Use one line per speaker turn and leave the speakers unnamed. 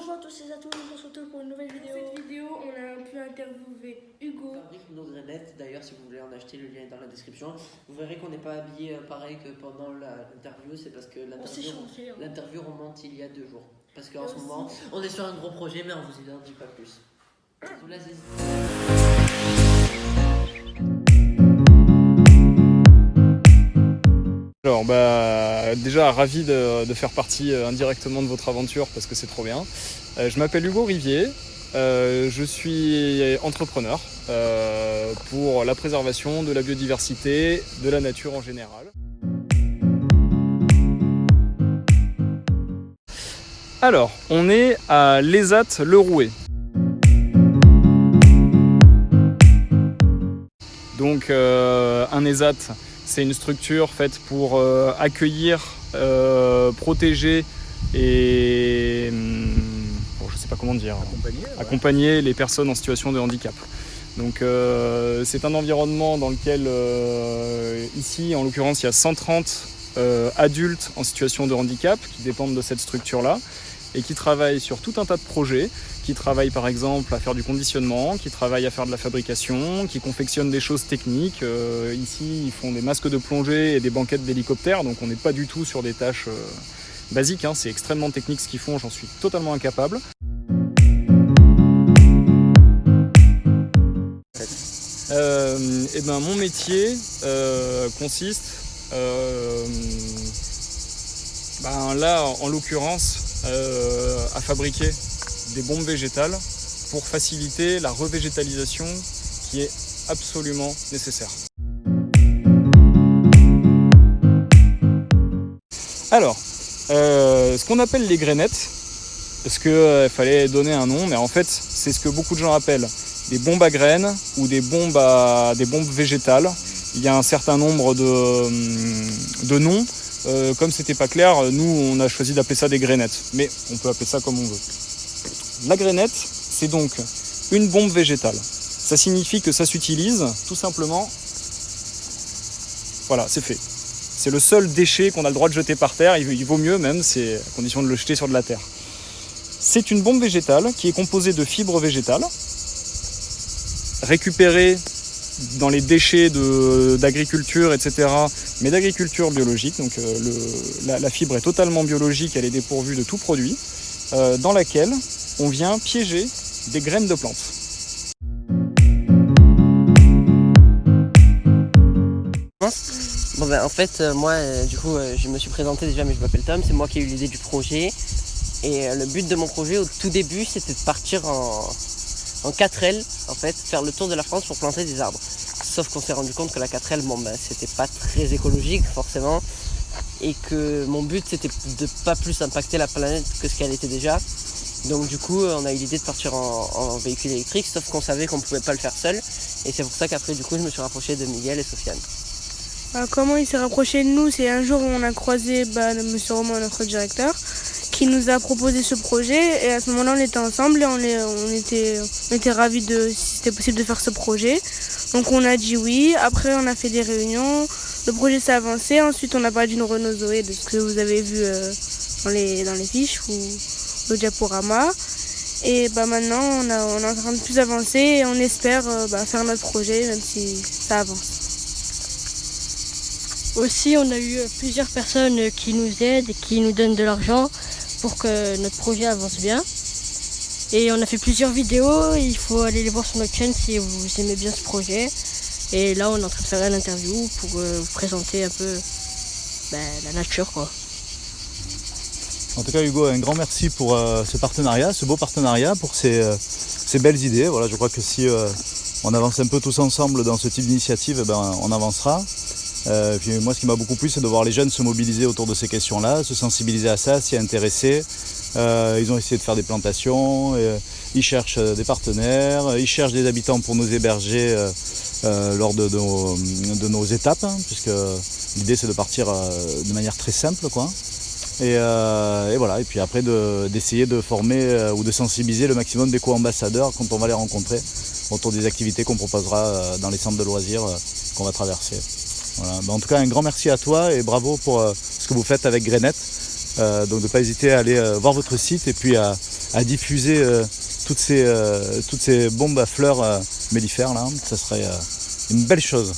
Bonjour à tous et à tous, on se retrouve pour une nouvelle vidéo.
Dans cette vidéo, on a pu interviewer Hugo.
Fabrique nos granettes, d'ailleurs si vous voulez en acheter, le lien est dans la description. Vous verrez qu'on n'est pas habillé pareil que pendant l'interview, c'est parce que l'interview remonte il y a 2 jours. Parce qu'en ce moment, on est sur un gros projet, mais on vous en dit pas plus. Je vous laisse.
Alors déjà ravi de faire partie indirectement de votre aventure parce que c'est trop bien. Je m'appelle Hugo Rivier, je suis entrepreneur pour la préservation de la biodiversité, de la nature en général. Alors, on est à l'ESAT Le Rouet. Donc un ESAT, c'est une structure faite pour accueillir, protéger et je sais pas comment dire, accompagner les personnes en situation de handicap. Donc c'est un environnement dans lequel ici en l'occurrence il y a 130 adultes en situation de handicap qui dépendent de cette structure-là et qui travaillent sur tout un tas de projets, qui travaillent par exemple à faire du conditionnement, qui travaillent à faire de la fabrication, qui confectionnent des choses techniques. Ici, ils font des masques de plongée et des banquettes d'hélicoptères, donc on n'est pas du tout sur des tâches basiques, hein. C'est extrêmement technique ce qu'ils font, j'en suis totalement incapable. Mon métier consiste, là en l'occurrence, à fabriquer des bombes végétales pour faciliter la revégétalisation qui est absolument nécessaire. Alors, ce qu'on appelle les grainettes, parce qu'il fallait donner un nom, mais en fait c'est ce que beaucoup de gens appellent des bombes à graines ou des bombes végétales. Il y a un certain nombre de noms. Comme c'était pas clair, nous on a choisi d'appeler ça des grainettes, mais on peut appeler ça comme on veut. La grainette, c'est donc une bombe végétale. Ça signifie que ça s'utilise tout simplement, voilà, c'est fait. C'est le seul déchet qu'on a le droit de jeter par terre, il vaut mieux même, c'est à condition de le jeter sur de la terre. C'est une bombe végétale qui est composée de fibres végétales, récupérées dans les déchets d'agriculture, etc., mais d'agriculture biologique. Donc la fibre est totalement biologique, elle est dépourvue de tout produit, dans laquelle on vient piéger des graines de plantes.
En fait, moi, je me suis présenté déjà, mais je m'appelle Tom, c'est moi qui ai eu l'idée du projet. Et le but de mon projet au tout début, c'était de partir en 4L, en fait, faire le tour de la France pour planter des arbres. Sauf qu'on s'est rendu compte que la 4L, c'était pas très écologique forcément, et que mon but c'était de pas plus impacter la planète que ce qu'elle était déjà. Donc du coup, on a eu l'idée de partir en véhicule électrique, sauf qu'on savait qu'on pouvait pas le faire seul, et c'est pour ça qu'après du coup, je me suis rapproché de Miguel et Sofiane.
Comment il s'est rapproché de nous? C'est un jour où on a croisé Monsieur Romain, notre directeur, qui nous a proposé ce projet, et à ce moment-là on était ensemble et on était ravis si c'était possible de faire ce projet. Donc on a dit oui, après on a fait des réunions, le projet s'est avancé, ensuite on a parlé d'une Renault Zoé, de ce que vous avez vu dans les fiches ou le diaporama. Et maintenant on est en train de plus avancer et on espère faire notre projet même si ça avance.
Aussi, on a eu plusieurs personnes qui nous aident et qui nous donnent de l'argent pour que notre projet avance bien. Et on a fait plusieurs vidéos, il faut aller les voir sur notre chaîne si vous aimez bien ce projet. Et là, on est en train de faire une interview pour vous présenter un peu la nature, quoi.
En tout cas, Hugo, un grand merci pour ce partenariat, ce beau partenariat, pour ces belles idées. Voilà, je crois que si on avance un peu tous ensemble dans ce type d'initiative, on avancera. Puis moi, ce qui m'a beaucoup plu, c'est de voir les jeunes se mobiliser autour de ces questions-là, se sensibiliser à ça, s'y intéresser. Ils ont essayé de faire des plantations, ils cherchent des partenaires, ils cherchent des habitants pour nous héberger lors de nos étapes, hein, puisque l'idée c'est de partir de manière très simple, quoi. Et voilà, et puis après d'essayer de former ou de sensibiliser le maximum d'éco-ambassadeurs quand on va les rencontrer autour des activités qu'on proposera dans les centres de loisirs qu'on va traverser. Voilà. En tout cas, un grand merci à toi et bravo pour ce que vous faites avec Grainette. Donc de ne pas hésiter à aller voir votre site et puis à à diffuser toutes ces bombes à fleurs mellifères là, ça serait une belle chose.